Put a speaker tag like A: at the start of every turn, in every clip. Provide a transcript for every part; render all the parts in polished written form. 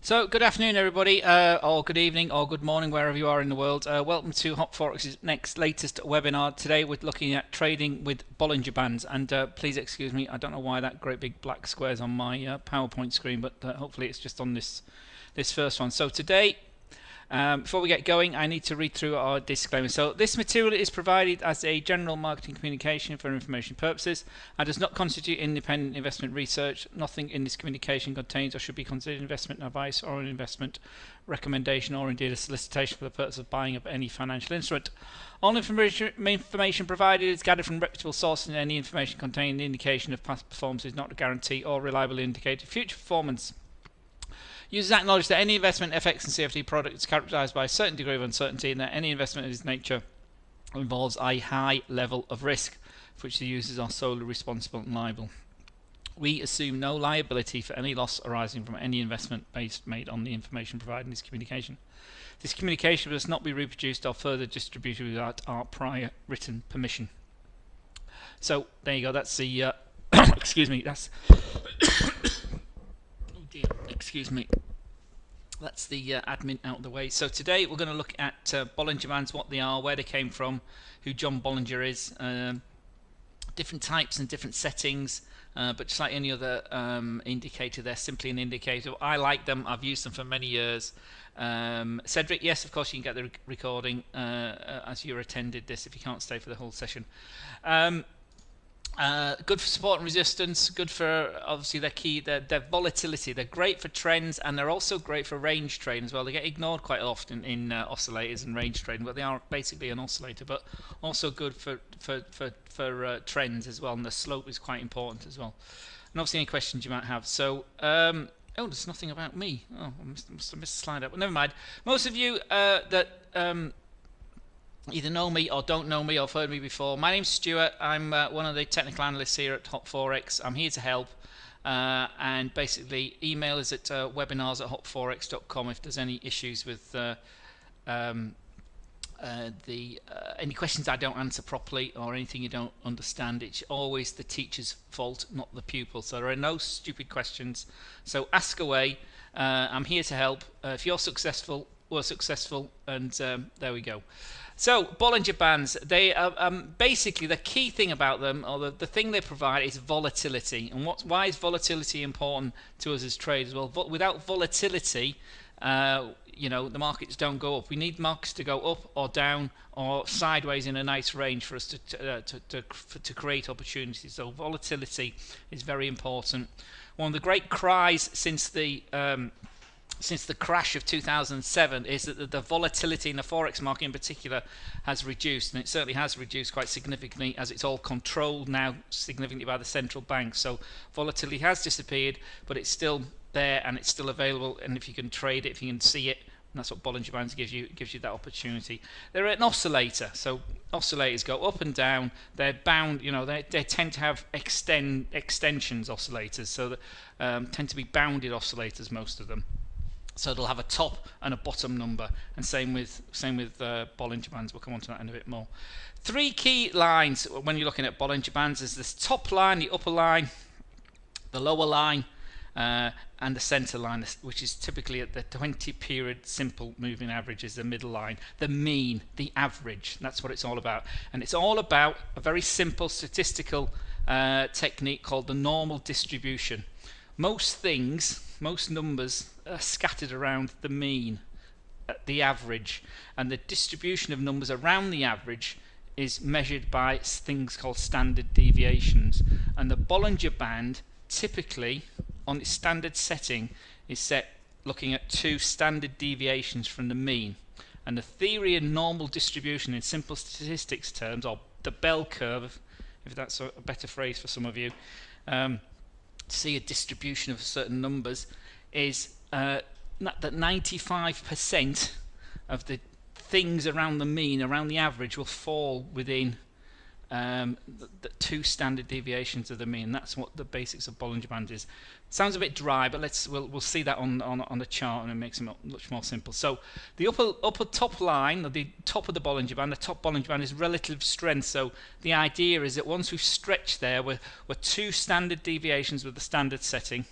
A: So, good afternoon, everybody, or good evening, or good morning, wherever you are in the world. Welcome to Hop Forex's latest webinar. Today, we're looking at trading with Bollinger Bands. And please excuse me, I don't know why that great big black square's on my PowerPoint screen, but hopefully it's just on this first one. So today, before we get going, I need to read through our disclaimer. So this material is provided as a general marketing communication for information purposes and does not constitute independent investment research. Nothing in this communication contains or should be considered investment advice or an investment recommendation or indeed a solicitation for the purpose of buying of any financial instrument. All information provided is gathered from reputable sources, and any information containing an indication of past performance is not a guarantee or reliable indicator of future performance. Users acknowledge that any investment, FX and CFD product is characterized by a certain degree of uncertainty and that any investment of this nature involves a high level of risk, for which the users are solely responsible and liable. We assume no liability for any loss arising from any investment made on the information provided in this communication. This communication must not be reproduced or further distributed without our prior written permission. So there you go. That's the excuse me. That's excuse me. That's the admin out of the way. So today we're going to look at Bollinger Bands, what they are, where they came from, who John Bollinger is, different types and different settings, but just like any other indicator, they're simply an indicator. I like them. I've used them for many years. Cedric, yes, of course you can get the recording as you attended this if you can't stay for the whole session. Good for support and resistance, good for obviously their volatility. They're great for trends and they're also great for range trading as well. They get ignored quite often in oscillators and range trading, but they are basically an oscillator, but also good for trends as well, and the slope is quite important as well. And obviously any questions you might have. So oh, there's nothing about me. Oh, I must have missed a slide up, but never mind. Most of you that either know me or don't know me or have heard me before. My name's Stuart. I'm one of the technical analysts here at Hop Forex. I'm here to help, and basically email us at webinars@hopforex.com if there's any issues with any questions I don't answer properly or anything you don't understand. It's always the teacher's fault, not the pupil. So there are no stupid questions. So ask away. I'm here to help. If you're successful, we're successful, and there we go. So Bollinger Bands, they are basically the key thing about them, or the thing they provide, is volatility. And why is volatility important to us as traders? Well, without volatility, you know, the markets don't go up. We need markets to go up or down or sideways in a nice range for us to create opportunities. So volatility is very important. One of the great cries since the crash of 2007 is that the volatility in the forex market in particular has reduced, and it certainly has reduced quite significantly as it's all controlled now significantly by the central banks. So volatility has disappeared, but it's still there and it's still available, and if you can trade it, if you can see it, and that's what Bollinger Bands gives you. It gives you that opportunity. They're an oscillator, so oscillators go up and down. They're bound, you know, they tend to have extensions, oscillators, so that tend to be bounded oscillators, most of them. So they'll have a top and a bottom number, and same with Bollinger Bands. We'll come on to that in a bit more. Three key lines when you're looking at Bollinger Bands is this top line, the upper line, the lower line, and the center line, which is typically at the 20-period simple moving average, is the middle line, the mean, the average. That's what it's all about, and it's all about a very simple statistical technique called the normal distribution. Most numbers are scattered around the mean, the average, and the distribution of numbers around the average is measured by things called standard deviations. And the Bollinger Band typically on its standard setting is set looking at 2 standard deviations from the mean. And the theory of normal distribution in simple statistics terms, or the bell curve, if that's a better phrase for some of you, see a distribution of certain numbers, is that 95% of the things around the mean, around the average, will fall within the 2 standard deviations of the mean. That's what the basics of Bollinger Band is. Sounds a bit dry, but we'll see that on the chart, and it makes it much more simple. So the upper top line, or the top of the Bollinger Band, the top Bollinger Band is relative strength. So the idea is that once we've stretched there, we're 2 standard deviations with the standard setting,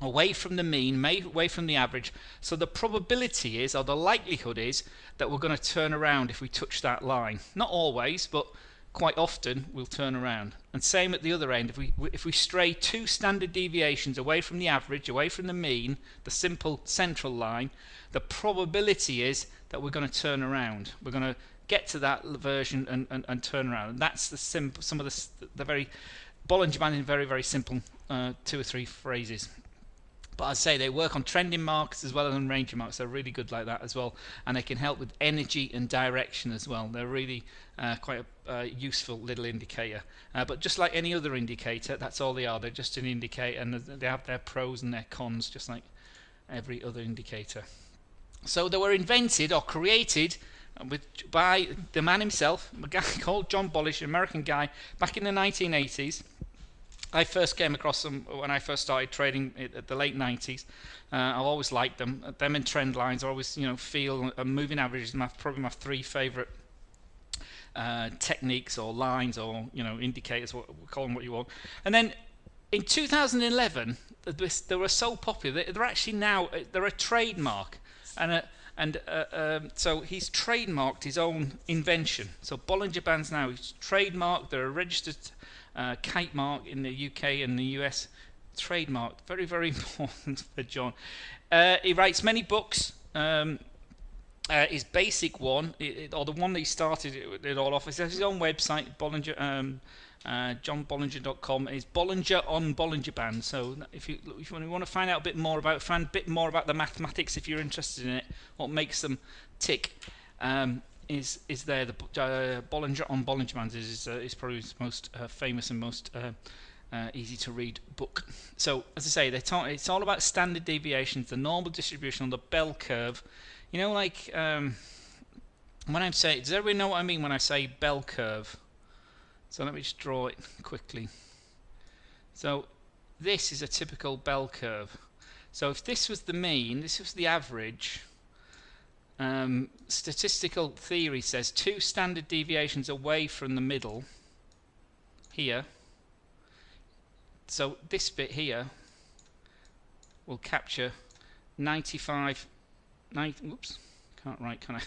A: away from the mean, away from the average. So the probability is, or the likelihood is, that we're going to turn around if we touch that line. Not always, but quite often we'll turn around. And same at the other end. If we stray 2 standard deviations away from the average, away from the mean, the simple central line, the probability is that we're going to turn around. We're going to get to that version and turn around. And that's the simple, some of the very Bollinger Band in very, very simple 2 or 3 phrases. But as I say, they work on trending markets as well as on ranging markets. They're really good like that as well, and they can help with energy and direction as well. They're really quite a useful little indicator. But just like any other indicator, that's all they are. They're just an indicator, and they have their pros and their cons, just like every other indicator. So they were invented or created by the man himself, a guy called John Bollinger, an American guy, back in the 1980s. I first came across them when I first started trading at the late 90s. I've always liked them. Them and trend lines, I always, feel moving averages are probably my 3 favourite techniques or lines or indicators. Call them what you want. And then in 2011, they were so popular. They're actually now they're a trademark, so he's trademarked his own invention. So Bollinger Bands now is trademarked. They're a registered kite mark in the UK and the US, trademarked. Very, very important for John. He writes many books. His basic one, or the one that he started it all off, is his own website, Bollinger, johnbollinger.com, is Bollinger on Bollinger Bands. So if you want to find out a bit more about the mathematics, if you're interested in it, what makes them tick, is there. The Bollinger on Bollinger Bands is probably his most famous and most easy to read book. So as I say, it's all about standard deviations, the normal distribution on the bell curve. Like when I'm saying, does everybody know what I mean when I say bell curve? So let me just draw it quickly. So this is a typical bell curve. So if this was the mean, this was the average. Statistical theory says 2 standard deviations away from the middle here. So this bit here will capture 95 oops, can't write, can I?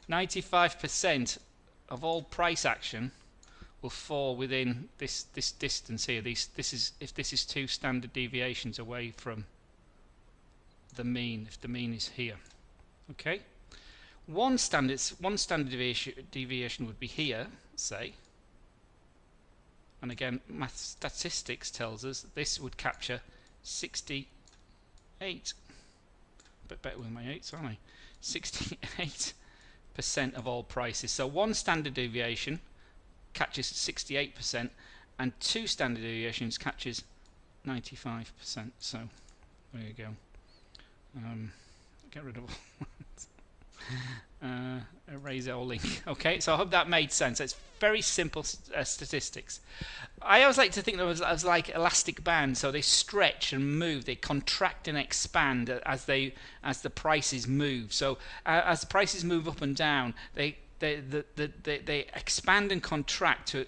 A: 95% of all price action will fall within this distance here. If this is 2 standard deviations away from the mean, if the mean is here. Okay, one standard deviation would be here, say, and again math statistics tells us that this would capture 68, bit better with my 8s, aren't I? 68% of all prices. So one standard deviation catches 68% and 2 standard deviations catches 95%. So there you go. Get rid of erase our link. Okay, so I hope that made sense. It's very simple statistics. I always like to think of them as like elastic bands. So they stretch and move, they contract and expand as the prices move. So as the prices move up and down, they expand and contract to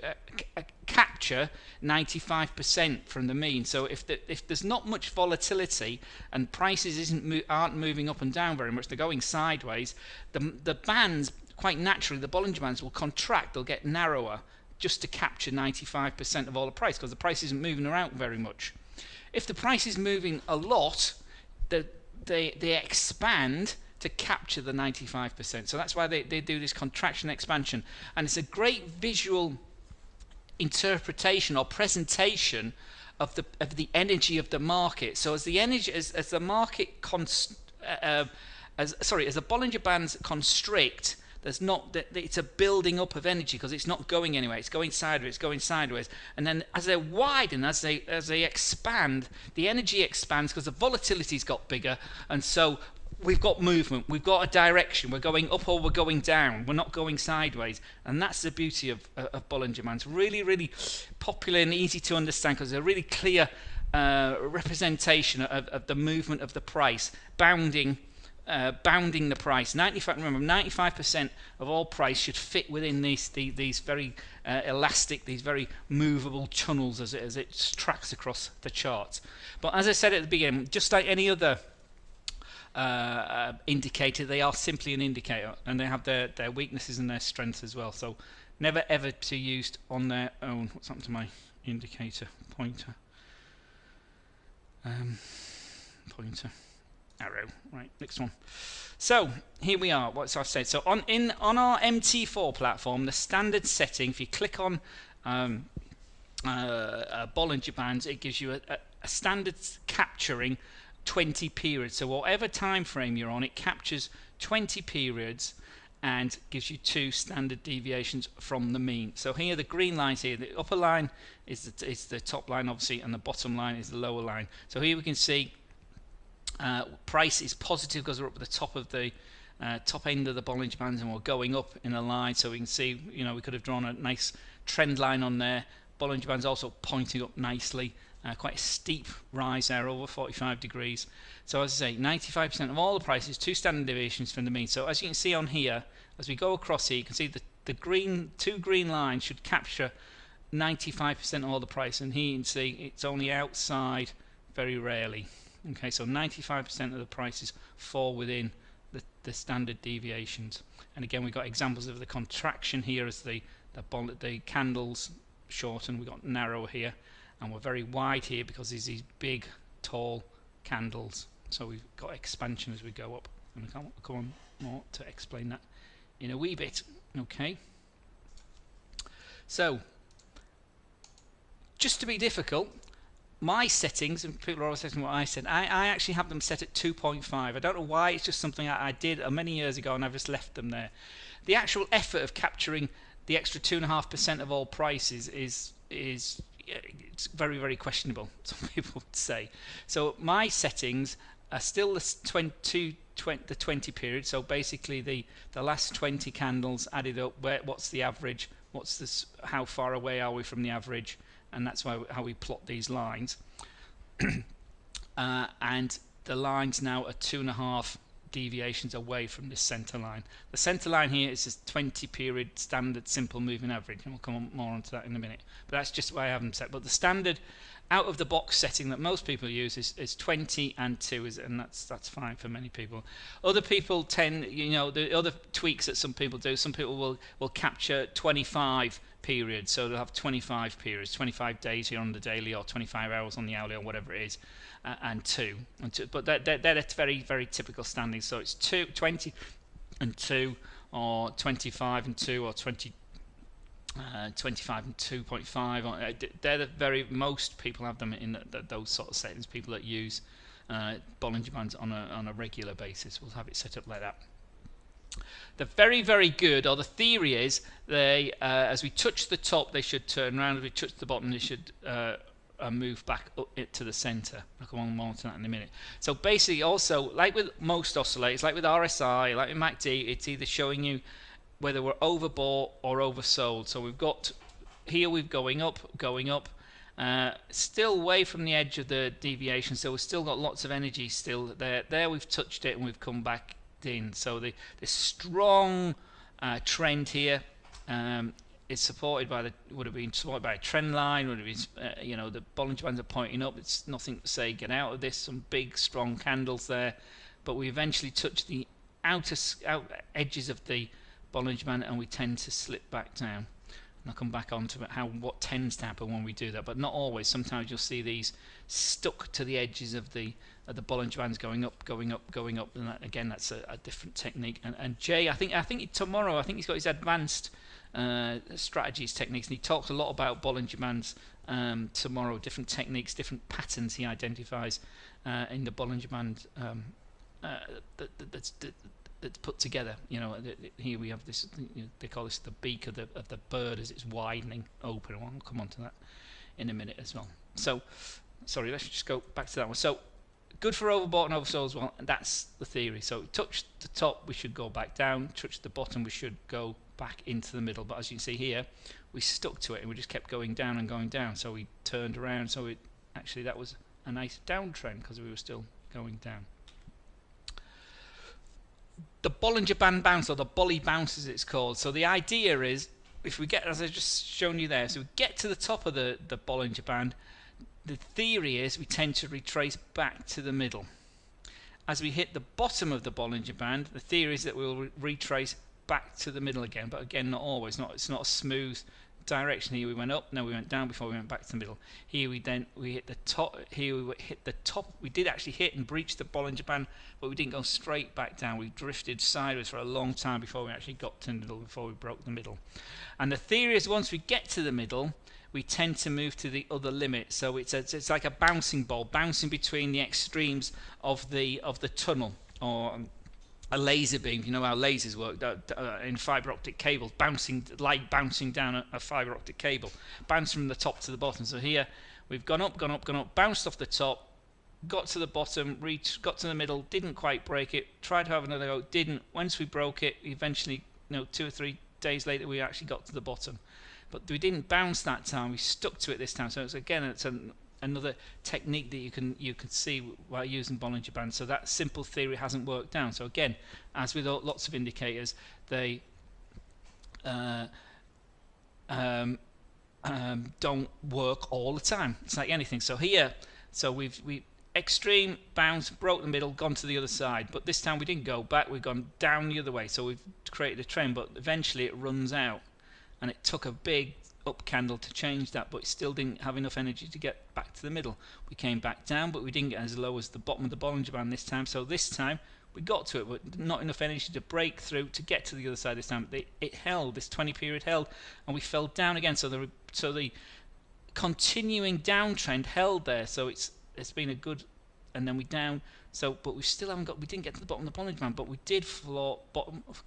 A: capture 95% from the mean. So if there's not much volatility and prices aren't moving up and down very much, they're going sideways, the bands, quite naturally, the Bollinger Bands will contract, they'll get narrower just to capture 95% of all the price, because the price isn't moving around very much. If the price is moving a lot, they expand to capture the 95%. So that's why they do this contraction expansion, and it's a great visual interpretation or presentation of the energy of the market. So as the energy as the market as the Bollinger Bands constrict, it's a building up of energy because it's not going anywhere. It's going sideways, and then as they widen, as they expand, the energy expands because the volatility's got bigger, and so we've got movement, we've got a direction, we're going up or we're going down, we're not going sideways. And that's the beauty of Bollinger Bands. Really, really popular and easy to understand because they're a really clear representation of the movement of the price, bounding bounding the price. 95. Remember, 95% of all price should fit within these very elastic, these very movable channels as it tracks across the charts. But as I said at the beginning, just like any other indicator, they are simply an indicator, and they have their weaknesses and their strengths as well. So never ever to be used on their own. What's happened to my indicator pointer? Pointer. Arrow. Right, next one. So here we are. What I've said. So on our MT4 platform, the standard setting, if you click on Bollinger Bands, it gives you a standard capturing 20 periods. So whatever time frame you're on, it captures 20 periods and gives you 2 standard deviations from the mean. So here the green lines here, the upper line is the top line obviously, and the bottom line is the lower line. So here we can see price is positive because we're up at the top of the top end of the Bollinger Bands, and we're going up in a line. So we can see, you know, we could have drawn a nice trend line on there. Bollinger Bands also pointing up nicely. Quite a steep rise there, over 45 degrees. So as I say, 95% of all the prices, 2 standard deviations from the mean. So as you can see on here, as we go across here, you can see the 2 green lines should capture 95% of all the price, and here you can see it's only outside very rarely. Okay, so 95% of the prices fall within the standard deviations. And again, we've got examples of the contraction here as the candles shorten. We've got narrow here, and we're very wide here because there's these big tall candles, so we've got expansion as we go up, and I can't go on more to explain that in a wee bit. Okay, so just to be difficult, my settings, and people are always asking what I said, I actually have them set at 2.5. I don't know why, it's just something I did many years ago and I've just left them there. The actual effort of capturing the extra 2.5% of all prices is it's very, very questionable, some people would say. So my settings are still the 20 period, so basically the last 20 candles added up, what's the average, what's this, how far away are we from the average, and that's how we plot these lines. And the lines now are 2.5 deviations away from this center line. The center line here is this 20 period standard simple moving average, and we'll come on more onto that in a minute, but that's just why I have them set. But the standard out of the box setting that most people use is 20 and 2, and that's fine for many people. Other people tend, you know, the other tweaks that some people do, some people will capture 25 periods, so they'll have 25 periods, 25 days here on the daily, or 25 hours on the hourly, or whatever it is, and 2. But they're very, very typical standings. So it's 20 and 2, or 25 and 2, or 25 and 2.5. They're the very, most people have them in those sort of settings. People that use Bollinger Bands on a regular basis will have it set up like that. The very, very good, or the theory is, they as we touch the top, they should turn around. As we touch the bottom, they should move back up to the center. I'll come on more to that in a minute. So basically, also, like with most oscillators, like with RSI, like with MACD, it's either showing you whether we're overbought or oversold. So we've got here, we're going up, still away from the edge of the deviation, so we've still got lots of energy still there. There we've touched it and we've come back in. So the strong trend here is supported by would have been supported by a trend line, would have been, you know, the Bollinger Bands are pointing up. It's nothing to say get out of this, some big strong candles there, but we eventually touch the outer edges of the Bollinger Band and we tend to slip back down. And I'll come back on to what tends to happen when we do that, but not always. Sometimes you'll see these stuck to the edges of the Bollinger Bands going up, and that, again, that's a different technique. And Jay, I think tomorrow, I think he's got his advanced strategies techniques, and he talks a lot about Bollinger Bands tomorrow, different techniques, different patterns he identifies in the Bollinger Band that's put together. You know, here we have this, you know, they call this the beak of the bird as it's widening open. We'll come on to that in a minute as well. So, sorry, let's just go back to that one. So, good for overbought and oversold as well, and that's the theory. So, touch the top, we should go back down. Touch the bottom, we should go back into the middle. But as you can see here, we stuck to it and we just kept going down and going down. So we turned around. So actually that was a nice downtrend because we were still going down. the Bollinger Band bounce, or the Bolly bounce as it's called. So the idea is, if we get, as I just shown you there, so we get to the top of the Bollinger Band, the theory is we tend to retrace back to the middle. As we hit the bottom of the Bollinger Band, the theory is that we'll retrace back to the middle again, but again, not always. It's not a smooth direction. Here we went up, now we went down before we went back to the middle. Here we hit the top. Here we hit the top. We did actually hit and breach the Bollinger Band, but we didn't go straight back down. We drifted sideways for a long time before we actually got to the middle, before we broke the middle. And the theory is, once we get to the middle, we tend to move to the other limit. So it's like a bouncing ball, bouncing between the extremes of the tunnel, or a laser beam. You know how lasers work in fibre optic cables, light bouncing down a fibre optic cable, bounce from the top to the bottom. So here we've gone up, bounced off the top, got to the bottom, got to the middle, didn't quite break it, tried to have another go, didn't. Once we broke it, eventually, 2 or 3 days later, we actually got to the bottom. But we didn't bounce that time, we stuck to it this time. So it's another technique that you can see while using Bollinger Bands. So that simple theory hasn't worked out. So again, as with lots of indicators, they don't work all the time. It's like anything. So here, we extreme bounce, broke the middle, gone to the other side. But this time we didn't go back, we've gone down the other way. So we've created a trend, but eventually it runs out. And it took a big up candle to change that, but it still didn't have enough energy to get back to the middle. We came back down, but we didn't get as low as the bottom of the Bollinger Band this time. So this time we got to it, but not enough energy to break through to get to the other side this time. It held, this 20 period held, and we fell down again. So the continuing downtrend held there. So it's been a good, and then we down. So, but we still haven't got. We didn't get to the bottom of the Bollinger Band, but we did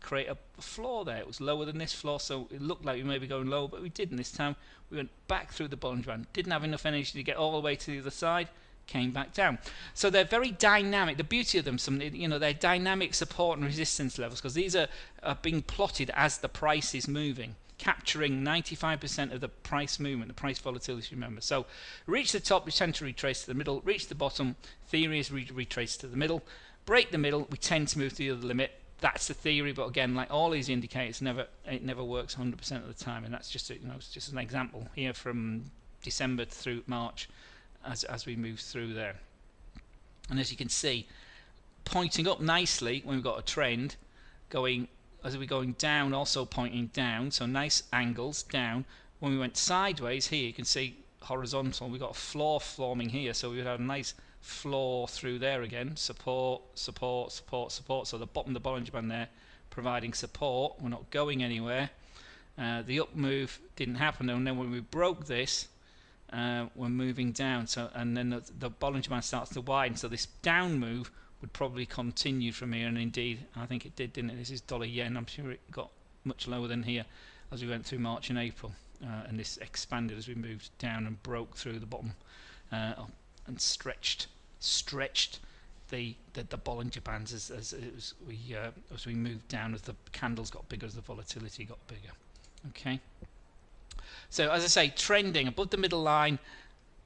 A: create a floor there. It was lower than this floor, so it looked like we may be going low, but we didn't. This time we went back through the Bollinger Band. Didn't have enough energy to get all the way to the other side. Came back down. So they're very dynamic. The beauty of them, they're dynamic support and resistance levels, because these are being plotted as the price is moving, capturing 95% of the price movement, the price volatility, remember. So reach the top, we tend to retrace to the middle. Reach the bottom, theory is retrace to the middle. Break the middle, we tend to move to the other limit. That's the theory, but again, like all these indicators, it never works 100% of the time. And that's just it's just an example here from December through March as we move through there. And as you can see, pointing up nicely when we've got a trend, as we're going down, also pointing down, so nice angles down. When we went sideways here, you can see horizontal, we've got a floor forming here, so we would have a nice floor through there again, support, support, support, support. So the bottom of the Bollinger Band there providing support, we're not going anywhere. The up move didn't happen, and then when we broke this, we're moving down. So, and then the Bollinger Band starts to widen, so this down move would probably continue from here, and indeed I think it did, didn't it? This is dollar yen. I'm sure it got much lower than here as we went through March and April, and this expanded as we moved down and broke through the bottom and stretched the Bollinger Bands as we moved down, as the candles got bigger, as the volatility got bigger. Okay, so as I say, trending above the middle line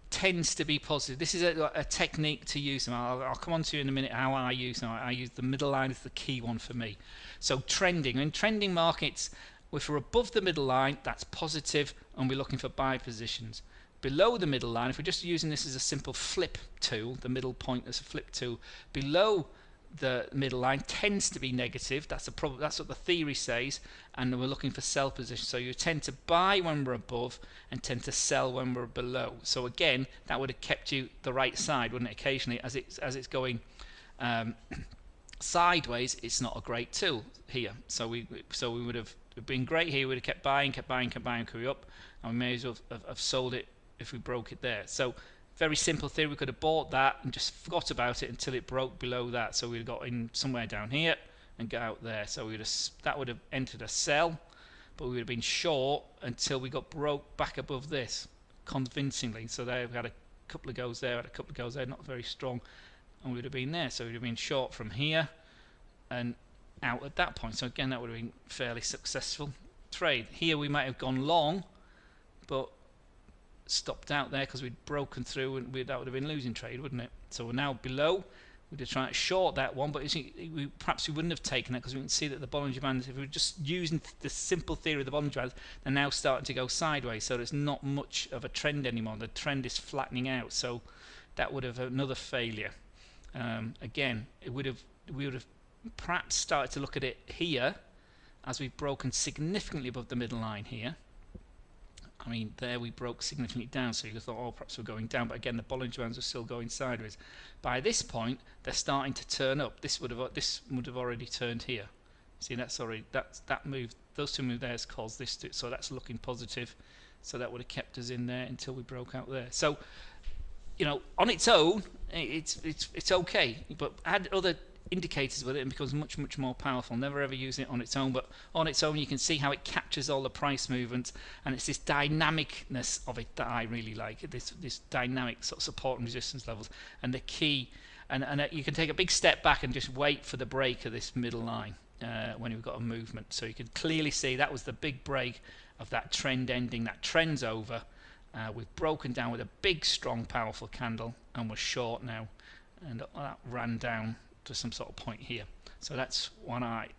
A: tends to be positive. This is a technique to use, and I'll come on to you in a minute how I use them. I use the middle line as the key one for me. So trending, in trending markets, if we're above the middle line, that's positive, and we're looking for buy positions. Below the middle line, if we're just using this as a simple flip tool, the middle point as a flip tool, below the middle line tends to be negative. That's a problem. That's what the theory says, and we're looking for sell positions. So you tend to buy when we're above and tend to sell when we're below. So again, that would have kept you the right side, wouldn't it? Occasionally, as it's going sideways, it's not a great tool here. So we would have been great here. We would have kept buying, carry up, and we may as well have sold it if we broke it there. So very simple theory. We could have bought that and just forgot about it until it broke below that. So we'd have got in somewhere down here and got out there. So that would have entered a sell, but we would have been short until we got broke back above this convincingly. So there we had a couple of goes there, not very strong, and we would have been there. So we'd have been short from here and out at that point. So again, that would have been fairly successful trade. Here we might have gone long, but stopped out there because we'd broken through, and that would have been losing trade, wouldn't it? So we're now below. We'd have tried to short that one, but perhaps we wouldn't have taken that, because we can see that the Bollinger Bands, if we were just using the simple theory of the Bollinger Bands, they're now starting to go sideways, so there's not much of a trend anymore. The trend is flattening out, so that would have another failure. Again, we would have perhaps started to look at it here, as we've broken significantly above the middle line here. I mean, there we broke significantly down, so you thought, oh, perhaps we're going down, but again, the Bollinger Bands are still going sideways. By this point, they're starting to turn up. This would have already turned here. See, that's already that move. Those two moves there has caused this to, so that's looking positive. So that would have kept us in there until we broke out there. So, you know, on its own, it's okay, but add other indicators with it and becomes much more powerful. Never ever use it on its own, but on its own you can see how it captures all the price movements, and it's this dynamicness of it that I really like. This dynamic sort of support and resistance levels, and the key, and you can take a big step back and just wait for the break of this middle line when you've got a movement. So you can clearly see that was the big break of that trend ending. That trend's over. We've broken down with a big, strong, powerful candle, and we're short now, and that ran down to some sort of point here. So that's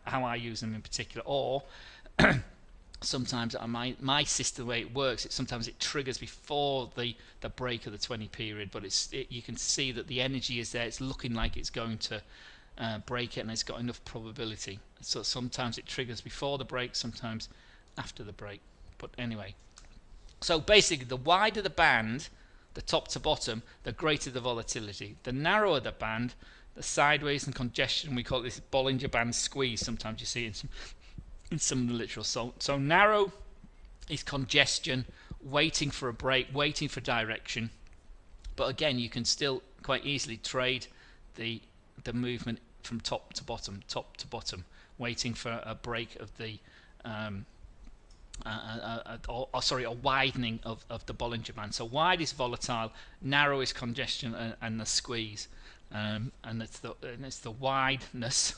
A: how I use them in particular. Or sometimes my system, the way it works, sometimes it triggers before the break of the 20 period, but you can see that the energy is there. It's looking like it's going to break it, and it's got enough probability. So sometimes it triggers before the break, sometimes after the break. But anyway, so basically, the wider the band, the top to bottom, the greater the volatility. The narrower the band, the sideways and congestion, we call this Bollinger Band squeeze. Sometimes you see it in some of the literal. So narrow is congestion, waiting for a break, waiting for direction. But again, you can still quite easily trade the movement from top to bottom, waiting for a break of the a widening of the Bollinger Band. So wide is volatile, narrow is congestion, and the squeeze. And it's the wideness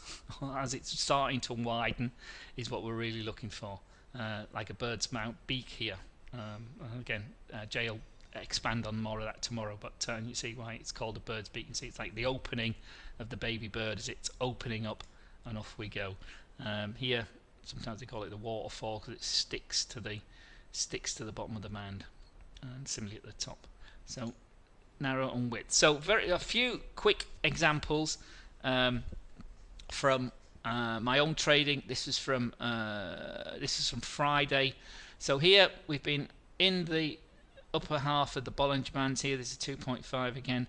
A: as it's starting to widen is what we're really looking for, like a bird's mouth beak here. Again, Jay will expand on more of that tomorrow, but you see why it's called a bird's beak. You can see it's like the opening of the baby bird as it's opening up, and off we go. Here, sometimes they call it the waterfall because it sticks to the bottom of the band, and similarly at the top. So narrow and width. So a few quick examples from my own trading. This is from Friday. So here we've been in the upper half of the Bollinger Bands here. This is 2.5 again.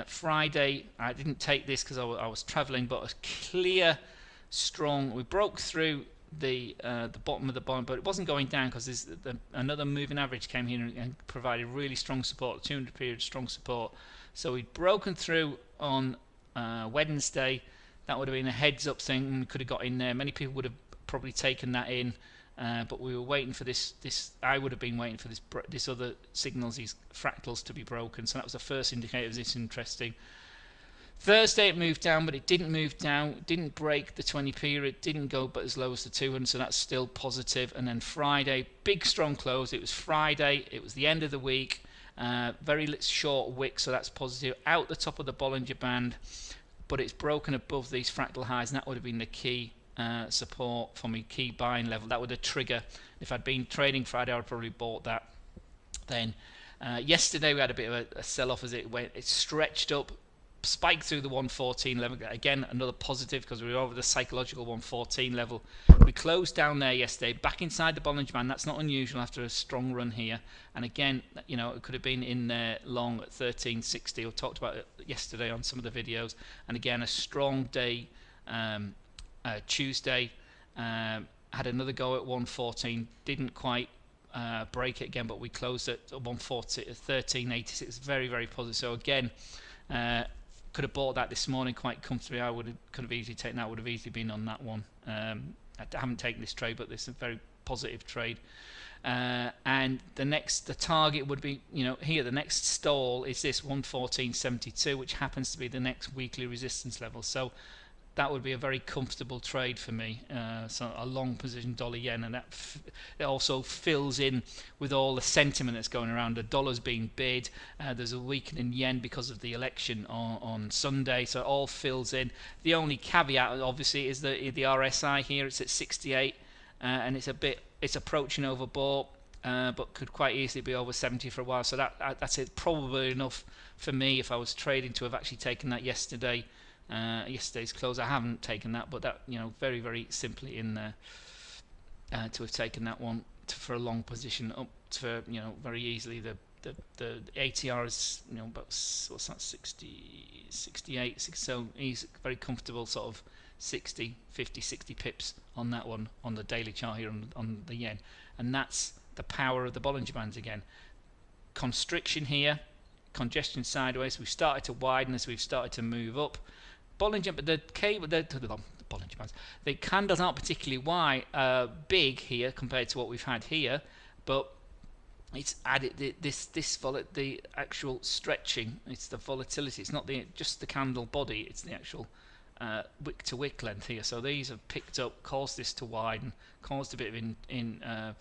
A: Friday I didn't take this because I was traveling, but a clear, strong. We broke through the bottom of the bond, but it wasn't going down because another moving average came here and provided really strong support, 200 period strong support. So we'd broken through on Wednesday. That would have been a heads up thing. We could have got in there. Many people would have probably taken that in, but we were waiting for this. I would have been waiting for this other signals, these fractals, to be broken. So that was the first indicator of this interesting. Thursday it moved down, but it didn't move down, didn't break the 20 period, didn't go but as low as the 200, so that's still positive. And then Friday, big strong close. It was Friday, it was the end of the week, very short wick, so that's positive. Out the top of the Bollinger Band, but it's broken above these fractal highs, and that would have been the key support for me, key buying level. That would have triggered. If I'd been trading Friday, I would have probably bought that then. Yesterday we had a bit of a sell-off as it stretched up, spiked through the 114 level. Again, another positive because we were over the psychological 114 level. We closed down there yesterday, back inside the Bollinger Band. That's not unusual after a strong run here. And again, you know, it could have been in there long at 1360. I talked about it yesterday on some of the videos. And again, a strong day Tuesday. Had another go at 114. Didn't quite break it again, but we closed at 1386. Very, very positive. So again, could have bought that this morning quite comfortably. Could have easily taken that. Would have easily been on that one. I haven't taken this trade, but this is a very positive trade. And the target would be, you know, here the next stall is this 114.72, which happens to be the next weekly resistance level. So that would be a very comfortable trade for me. So a long position dollar yen, and that it also fills in with all the sentiment that's going around. The dollar's being bid. There's a weakening yen because of the election on Sunday, so it all fills in. The only caveat, obviously, is the RSI here. It's at 68, and it's approaching overbought. But could quite easily be over 70 for a while. So that's it, probably enough for me if I was trading to have actually taken that yesterday. Yesterday's close. I haven't taken that, but that, very, very simply in there to have taken that one for a long position up to, very easily. The ATR is, about, what's that, 60, 68, so he's very comfortable, sort of 50, 60 pips on that one on the daily chart here on the yen, and that's the power of the Bollinger Bands again. Constriction here, congestion sideways. We've started to widen as we've started to move up. Bollinger, but the Bollinger Bands, the candles aren't particularly wide, big here compared to what we've had here, but it's added the actual stretching. It's the volatility. It's not just the candle body. It's the actual wick to wick length here. So these have picked up, caused this to widen, caused a bit of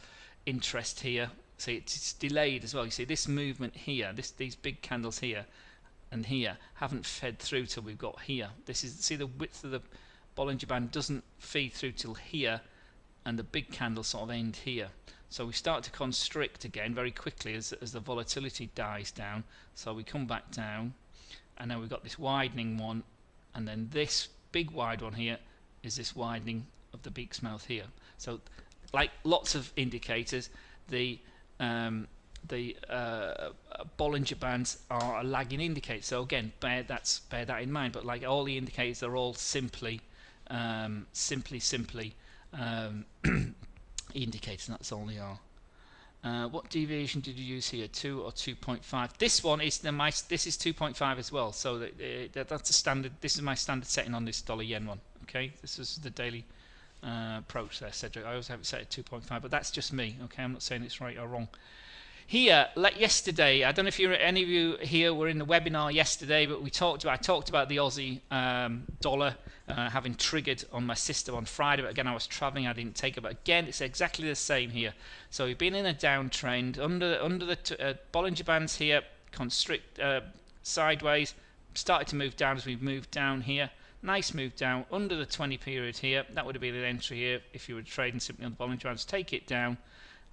A: interest here. See, it's delayed as well. You see this movement here, these big candles here and here haven't fed through till we've got here. See the width of the Bollinger Band doesn't feed through till here, and the big candles sort of end here. So we start to constrict again very quickly as the volatility dies down. So we come back down, and now we've got this widening one, and then this big wide one here is this widening of the beak's mouth here. So like lots of indicators, the Bollinger Bands are a lagging indicator. So again, bear that in mind. But like all the indicators, they're all simply indicators. That's all they are. What deviation did you use here? 2 or 2.5? This one is this is 2.5 as well. So that's a standard. This is my standard setting on this dollar yen one. Okay, this is the daily approach there, Cedric. I always have it set at 2.5, but that's just me. Okay, I'm not saying it's right or wrong. Here, like yesterday, I don't know if any of you here were in the webinar yesterday, but I talked about the Aussie dollar having triggered on my system on Friday. But again, I was traveling, I didn't take it. But again, it's exactly the same here. So we've been in a downtrend under the Bollinger Bands here, constrict sideways, started to move down as we've moved down here. Nice move down under the 20 period here. That would have been an entry here if you were trading simply on the Bollinger Bands. Take it down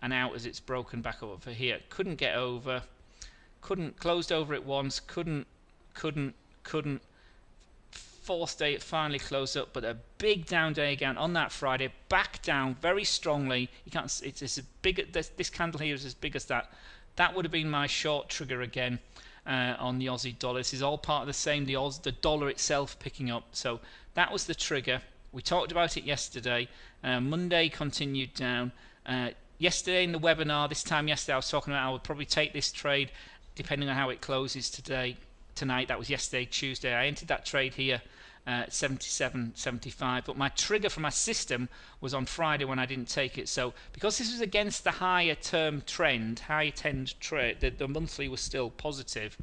A: and out as it's broken back up for here. Couldn't get over, closed over it once, couldn't. Fourth day it finally closed up, but a big down day again on that Friday, back down very strongly. You can't. It's as big. This candle here is as big as that. That would have been my short trigger again on the Aussie dollar. This is all part of the same. The dollar itself picking up. So that was the trigger. We talked about it yesterday. Monday continued down. Yesterday in the webinar, yesterday I was talking about I would probably take this trade depending on how it closes tonight. That was yesterday, Tuesday. I entered that trade here at 77.75, but my trigger for my system was on Friday when I didn't take it. So because this was against the higher trend trade, the monthly was still positive.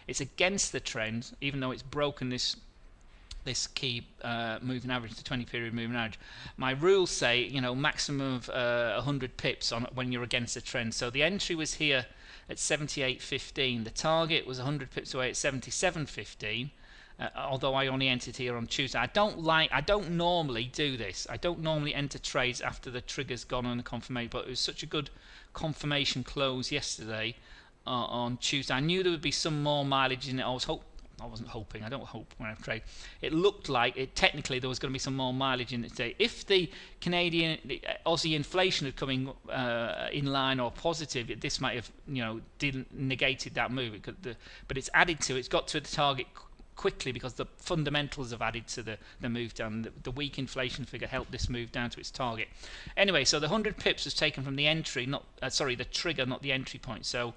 A: It's against the trend, even though it's broken this key moving average, the 20 period moving average. My rules say, maximum of 100 pips on when you're against the trend. So the entry was here at 78.15. The target was 100 pips away at 77.15. Although I only entered here on Tuesday. I don't normally do this. I don't normally enter trades after the trigger's gone on the confirmation, but it was such a good confirmation close yesterday on Tuesday. I knew there would be some more mileage in it. I wasn't hoping. I don't hope when I trade. It looked like technically there was going to be some more mileage in it today. If the Aussie inflation had come in line or positive, this might have negated that move. But it's added to. It's got to the target quickly because the fundamentals have added to the move down. The weak inflation figure helped this move down to its target. Anyway, so the 100 pips was taken from the entry, the trigger, not the entry point. So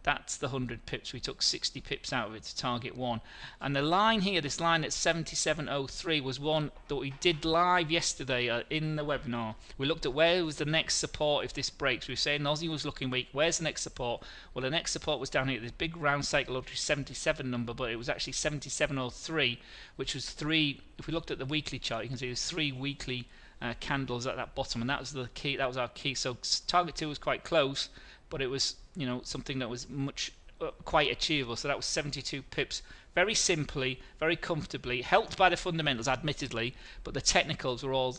A: That's the 100 pips. We took 60 pips out of it to target 1. And the line here, this line at 77.03, was one that we did live yesterday in the webinar. We looked at where was the next support if this breaks. We were saying Aussie was looking weak. Where's the next support? Well, the next support was down here at this big round psychological 77 number, but it was actually 77.03, which was 3. If we looked at the weekly chart, you can see there's 3 weekly candles at that bottom, and that was the key. That was our key. So target 2 was quite close, but it was, you know, something that was much quite achievable. So that was 72 pips, very simply, very comfortably, helped by the fundamentals admittedly, but the technicals were all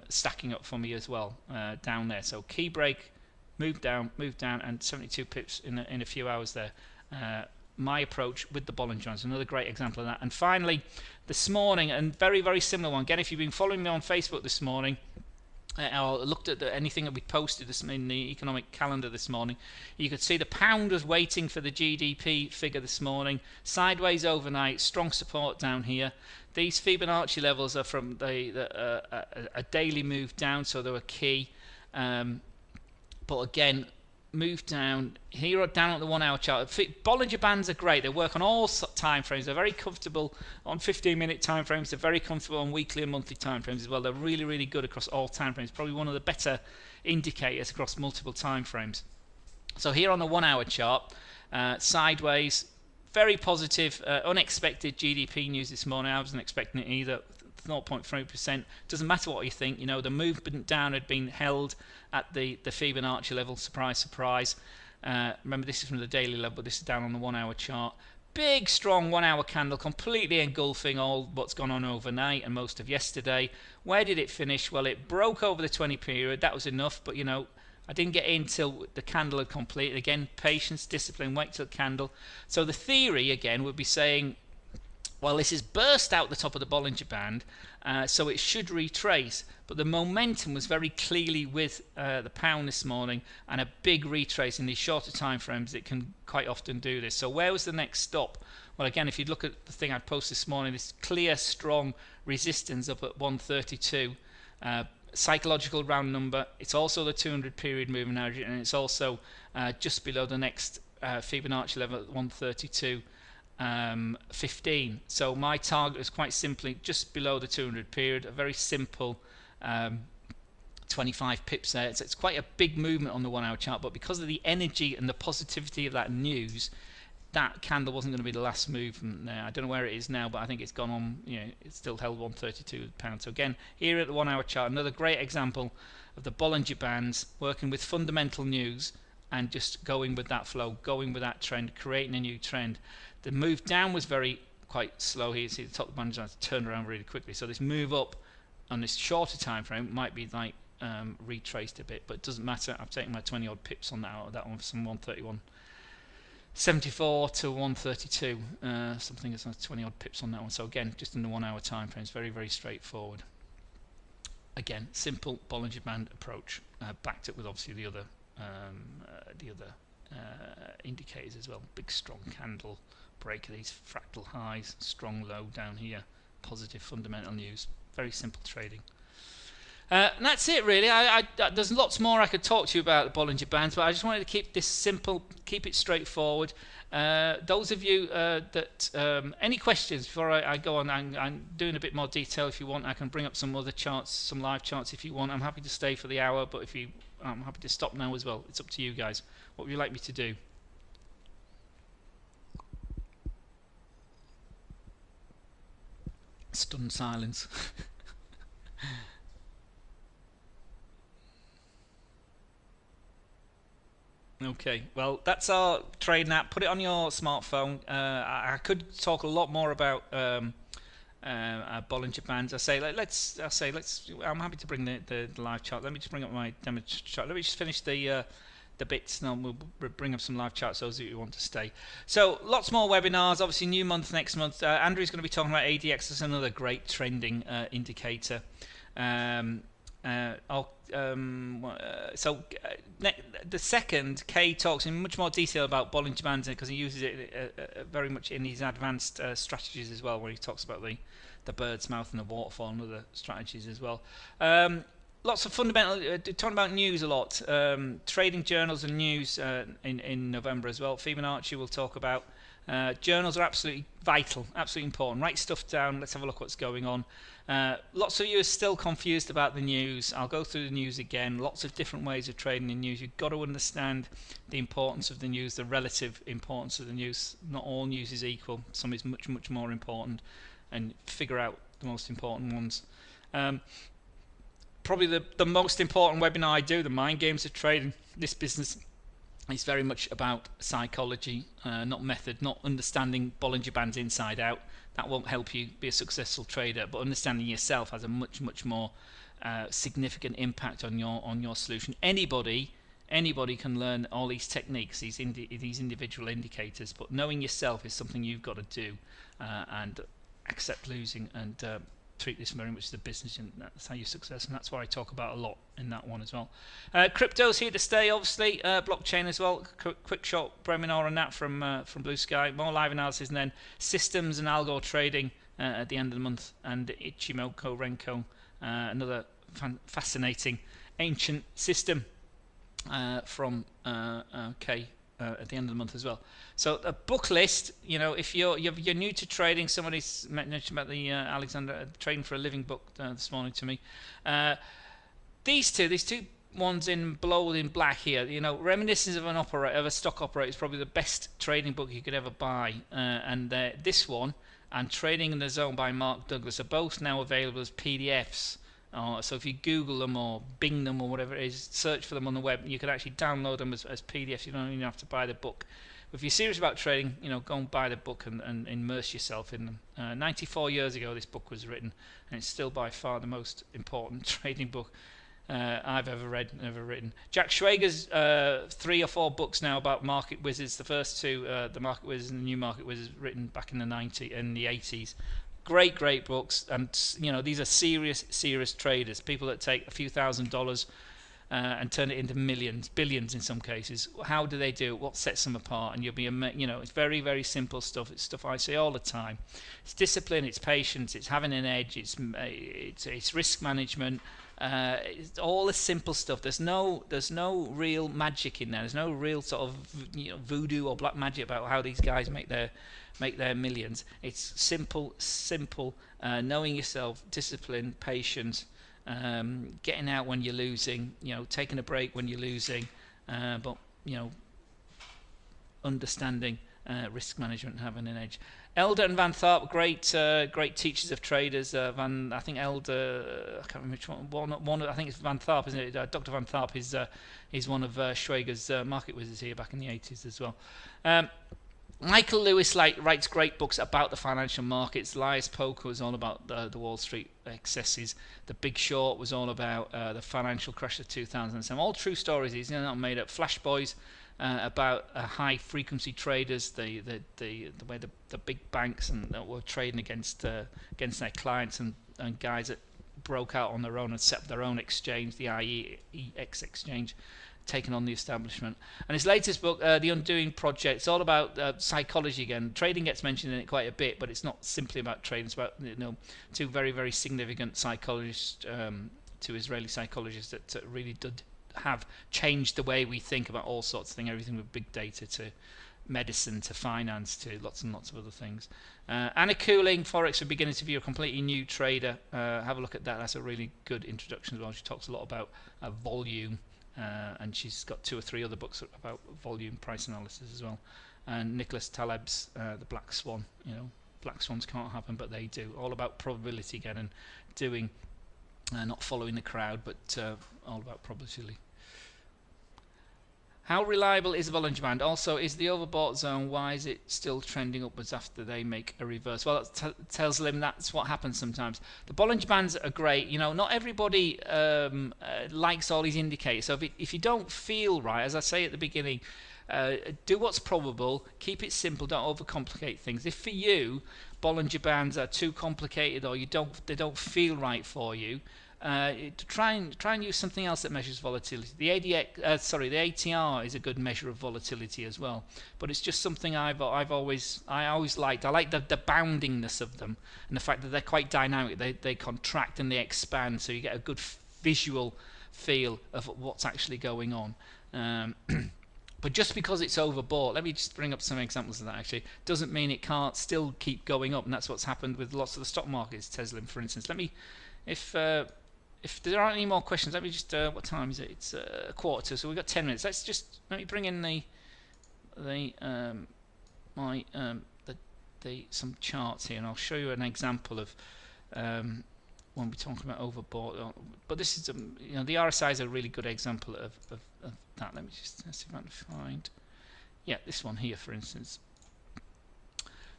A: stacking up for me as well down there. So key break, move down, and 72 pips in a few hours there. My approach with the Bollinger Bands, another great example of that. And finally, this morning, and very, very similar one. Again, if you've been following me on Facebook this morning, I looked at anything that we posted in the economic calendar this morning. You could see the pound was waiting for the GDP figure this morning. Sideways overnight, strong support down here. These Fibonacci levels are from a daily move down, so they were key. But again, move down here, down on the 1 hour chart. Bollinger Bands are great. They work on all time frames. They're very comfortable on 15-minute time frames. They're very comfortable on weekly and monthly time frames as well. They're really, really good across all time frames. Probably one of the better indicators across multiple time frames. So here on the 1 hour chart, sideways, very positive, unexpected GDP news this morning. I wasn't expecting it either. 0.3%. Doesn't matter what you think. You know, the movement down had been held at the Fibonacci level. Surprise, surprise. Remember, this is from the daily level, but this is down on the 1 hour chart. Big, strong 1 hour candle, completely engulfing all what's gone on overnight and most of yesterday. Where did it finish? Well, it broke over the 20 period. That was enough, but you know, I didn't get in till the candle had completed. Again, patience, discipline, wait till the candle. So the theory, again, would be saying, well, this is burst out the top of the Bollinger Band, so it should retrace. But the momentum was very clearly with the pound this morning, and a big retrace in these shorter time frames. It can quite often do this. So where was the next stop? Well, again, if you look at the thing I posted this morning, this clear, strong resistance up at 132. Psychological round number. It's also the 200 period moving average, and it's also just below the next Fibonacci level at 132. 15. So my target is quite simply just below the 200 period, a very simple 25 pips there. It's quite a big movement on the 1 hour chart, but because of the energy and the positivity of that news, that candle wasn't going to be the last movement there. I don't know where it is now, but I think it's gone on, you know, it's still held £132. So again, here at the 1 hour chart, another great example of the Bollinger Bands working with fundamental news and just going with that flow, going with that trend, creating a new trend. The move down was quite slow here. You see the top of the Bollinger Bands turned around really quickly. So this move up on this shorter time frame might be like retraced a bit, but it doesn't matter. I've taken my 20 odd pips on that out of that one from 131.74 to 132. Something that's 20 odd pips on that one. So again, just in the 1 hour time frame, it's very, very straightforward. Again, simple Bollinger Band approach, backed up with obviously the other indicators as well. Big strong candle break of these fractal highs, strong low down here, positive fundamental news, very simple trading. And that's it really. There's lots more I could talk to you about the Bollinger Bands, but I just wanted to keep this simple, keep it straightforward. Those of you that any questions before I go on, I'm doing a bit more detail. If you want, I can bring up some other charts, some live charts if you want. I'm happy to stay for the hour, but I'm happy to stop now as well. It's up to you guys. What would you like me to do? Stunned silence. Okay, well, that's our trading app. Put it on your smartphone. I could talk a lot more about Bollinger Bands. I'm happy to bring the live chart. Let me just bring up my demo chart. Let me just finish the bits, and then we'll bring up some live charts those of you who want to stay. So lots more webinars. Obviously, new month next month. Andrew's going to be talking about ADX as another great trending indicator. The second, Kay talks in much more detail about Bollinger Bands because he uses it very much in his advanced strategies as well, where he talks about the bird's mouth and the waterfall and other strategies as well. lots of fundamental, talking about news a lot, trading journals and news in November as well. Fibonacci will talk about. Journals are absolutely vital, absolutely important. Write stuff down, let's have a look what's going on. Lots of you are still confused about the news. I'll go through the news again. Lots of different ways of trading in news. You've got to understand the importance of the news, the relative importance of the news. Not all news is equal. Some is much, much more important, and figure out the most important ones. Probably the most important webinar I do, the Mind Games of Trading. This business is very much about psychology, not method, not understanding Bollinger Bands inside out. That won't help you be a successful trader, but understanding yourself has a much, much more significant impact on your solution. Anybody can learn all these techniques, these individual indicators, but knowing yourself is something you've got to do, and accept losing, and treat this very much as a business, and that's how you success, and that's what I talk about a lot in that one as well. Crypto's here to stay, obviously. Blockchain as well. Quick short webinar on that from Blue Sky. More live analysis, and then systems and algo trading at the end of the month, and Ichimoku Renko, another fascinating ancient system from K at the end of the month as well. So a book list, you know, if you're new to trading, somebody's mentioned about the Alexander Trading for a Living book this morning to me. These two ones in bold in black here, you know, Reminiscence of a Stock Operator is probably the best trading book you could ever buy, and this one and Trading in the Zone by Mark Douglas are both now available as PDFs. So if you Google them or Bing them or whatever it is, search for them on the web, you can actually download them as PDFs. You don't even have to buy the book. If you're serious about trading, you know, go and buy the book and immerse yourself in them. 94 years ago this book was written, and it's still by far the most important trading book I've ever read and ever written. Jack Schwager's 3 or 4 books now about market wizards. The first two, the Market Wizards and the New Market Wizards, written back in the 80s. Great books, and you know, these are serious traders, people that take a few $1,000s and turn it into millions, billions in some cases. How do they do it? What sets them apart? And you'll be, you know, it's very simple stuff. It's stuff I say all the time. It's discipline, it's patience, it's having an edge, it's risk management. It's all the simple stuff. There's no real magic in there. There's no real sort of, you know, voodoo or black magic about how these guys make their millions. It's simple, knowing yourself, discipline, patience, getting out when you're losing, you know, taking a break when you're losing, but you know, understanding risk management and having an edge. Elder and Van Tharp, great teachers of traders. I think Elder, I can't remember which one. I think it's Van Tharp, isn't it? Dr. Van Tharp is one of Schwager's market wizards here back in the 80s as well. Michael Lewis writes great books about the financial markets. Liar's Poker was all about the Wall Street excesses. The Big Short was all about the financial crash of 2007. All true stories. These are not made up. Flash Boys about high frequency traders, the way the big banks and were trading against their clients, and guys that broke out on their own and set up their own exchange, the IEX exchange, taken on the establishment. And his latest book, The Undoing Project, it's all about psychology again. Trading gets mentioned in it quite a bit, but it's not simply about trading. It's about, you know, two very significant psychologists, two Israeli psychologists that really did have changed the way we think about all sorts of things, everything with big data to medicine to finance to lots and lots of other things. Anna Cooling, Forex for Beginners, if you're a completely new trader, have a look at that. That's a really good introduction as well. She talks a lot about volume, and she's got 2 or 3 other books about volume price analysis as well. And Nicholas Taleb's The Black Swan. You know, black swans can't happen, but they do. All about probability again, and doing not following the crowd, but all about probability. How reliable is the Bollinger Band? Also, is the overbought zone, why is it still trending upwards after they make a reverse? Well, that tells them that's what happens sometimes. The Bollinger Bands are great. You know, not everybody likes all these indicators. So if you don't feel right, as I say at the beginning, do what's probable, keep it simple, don't overcomplicate things. If for you Bollinger Bands are too complicated, or they don't feel right for you, try and use something else that measures volatility. The ATR is a good measure of volatility as well, but it's just something I always liked. I like the boundingness of them, and the fact that they're quite dynamic. They contract and they expand, so you get a good visual feel of what's actually going on. But just because it's overbought, let me just bring up some examples of that actually, doesn't mean it can't still keep going up, and that's what's happened with lots of the stock markets. Tesla, for instance. Let me, if there aren't any more questions, let me just, what time is it? It's a quarter to, so we've got 10 minutes. Let me bring in some charts here, and I'll show you an example of when we're talking about overbought. But this is, the RSI is a really good example of that. Let me just see if I can find, yeah, this one here, for instance.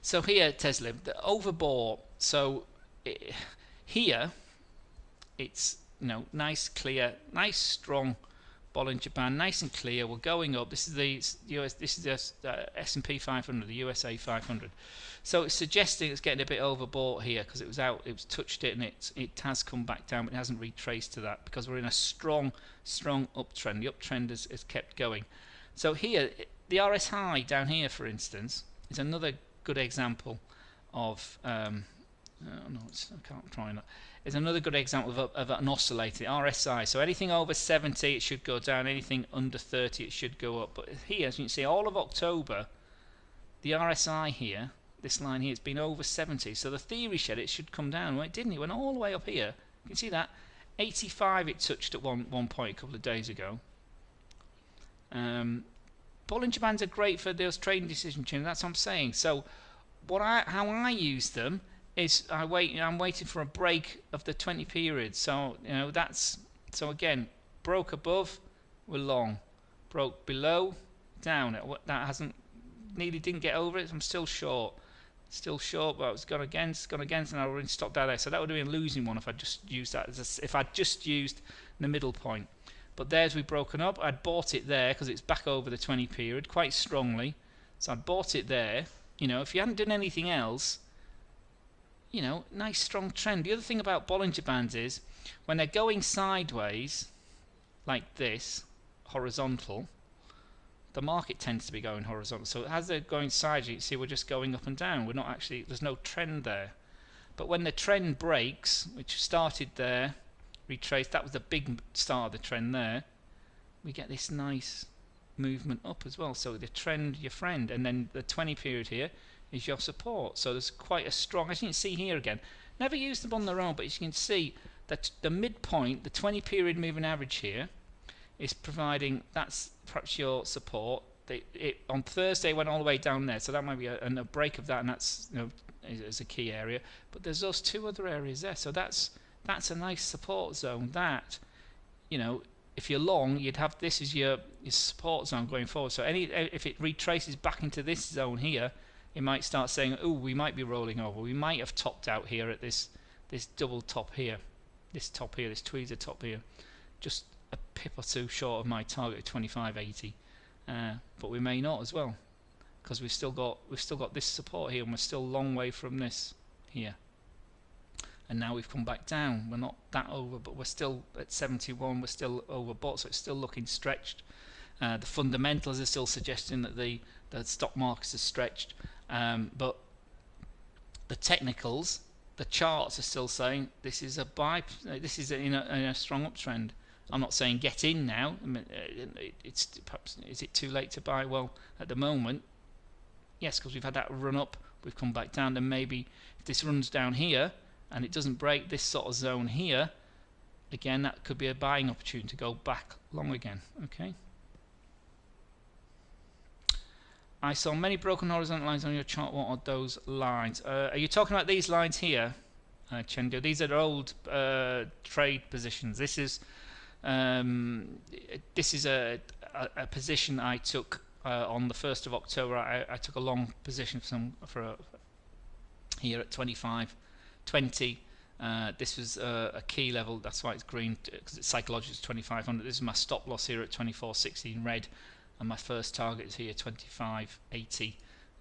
A: So here, Tesla, the overbought. So here, it's nice, clear, nice, strong Bollinger Band, nice and clear. We're going up. This is the US. This is the S&P 500, the USA 500. So it's suggesting it's getting a bit overbought here because it was touched it, and it has come back down, but it hasn't retraced to that because we're in a strong uptrend. The uptrend has kept going. So here, the RSI down here, for instance, is another good example of. I can't try that. Is another good example of an oscillator, RSI. So anything over 70, it should go down. Anything under 30, it should go up. But here, as you can see, all of October, the RSI here, this line here, it's been over 70. So the theory said it should come down. Well, it didn't. It went all the way up here. You can see that. 85 it touched at one point a couple of days ago. Bollinger Bands are great for those trading decision chains. That's what I'm saying. So how I use them is I'm waiting for a break of the 20 period. So so again, broke above, we're long, broke below, down. That didn't get over it. I'm still short, but it's gone against, and I already stopped out there. So that would have been a losing one if I just used that if I just used the middle point. But there's we've broken up. I'd bought it there because it's back over the 20 period quite strongly. So I'd bought it there. If you hadn't done anything else, nice strong trend. The other thing about Bollinger Bands is when they're going sideways like this, horizontal, the market tends to be going horizontal. So as they're going sideways, you can see we're just going up and down. We're not actually, there's no trend there. But when the trend breaks, which started there, retraced, that was the big start of the trend there, we get this nice movement up as well. So the trend, your friend, and then the 20 period here is your support. So there's quite a strong, as you can see here again, never use them on their own, but as you can see that the midpoint, the 20 period moving average here, is providing, that's perhaps your support. On Thursday went all the way down there, so that might be a break of that, and that's is a key area. But there's those two other areas there, so that's a nice support zone. That if you're long, you'd have this as your support zone going forward. So if it retraces back into this zone here, it might start saying, oh, we might be rolling over. We might have topped out here at this double top here, this tweezer top here, just a pip or two short of my target of 25.80. But we may not as well, because we've still got this support here, and we're still a long way from this here. And now we've come back down. We're not that over, but we're still at 71. We're still overbought, so it's still looking stretched. The fundamentals are still suggesting that the stock markets are stretched, but the technicals, the charts are still saying this is a buy. This is in a strong uptrend. I'm not saying get in now. I mean, it's perhaps, is it too late to buy? Well, at the moment, yes, because we've had that run up, we've come back down. Then maybe if this runs down here and it doesn't break this sort of zone here, again, that could be a buying opportunity to go back long again. Okay. I saw many broken horizontal lines on your chart. What are those lines? Are you talking about these lines here, Chendo? These are old trade positions. This is a position I took on the 1st of October. I took a long position here at 25.20. This was a key level. That's why it's green, because it's psychological. It's 2500. This is my stop loss here at 24.60 in red. And my first target is here 25.80,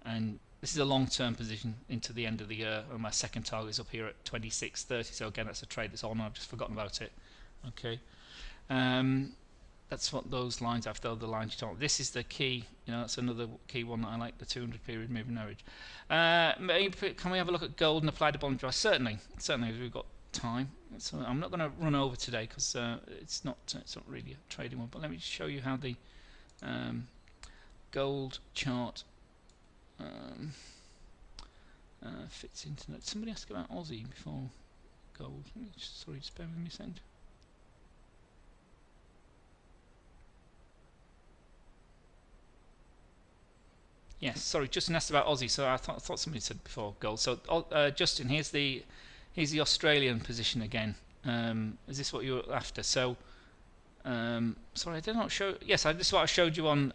A: and this is a long-term position into the end of the year. And my second target is up here at 26.30. So again, that's a trade that's on. I've just forgotten about it. Okay, that's what those lines after the other lines you talk. This is the key. That's another key one that I like. The 200 period moving average. Can we have a look at gold and apply the Bollinger Bands? Certainly. We've got time, so I'm not going to run over today because it's not really a trading one. But let me just show you how the gold chart fits into that. Somebody asked about Aussie before gold. Sorry, just bear with me a second. Yes, sorry, Justin asked about Aussie, so I thought somebody said before gold. So Justin, here's the Australian position again. Is this what you're after? So sorry, I did not show. Yes, this is what I showed you on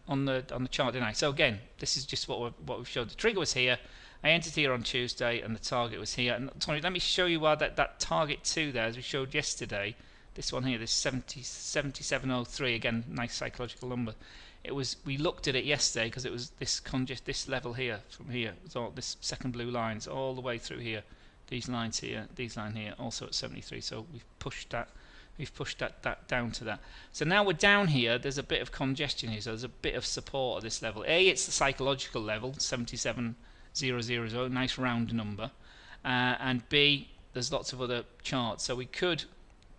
A: the chart, didn't I? So again, this is just what we've showed. The trigger was here. I entered here on Tuesday, and the target was here. And sorry, let me show you why that target 2 there, as we showed yesterday. This one here, this 77.03. Again, nice psychological number. It was. We looked at it yesterday because it was this level here from here. It was all this second blue lines all the way through here. These lines here, these line here, also at 73. So we've pushed that. We've pushed that down to that. So now we're down here. There's a bit of congestion here. So there's a bit of support at this level. A, it's the psychological level, 77.000, nice round number. And B, there's lots of other charts. So we could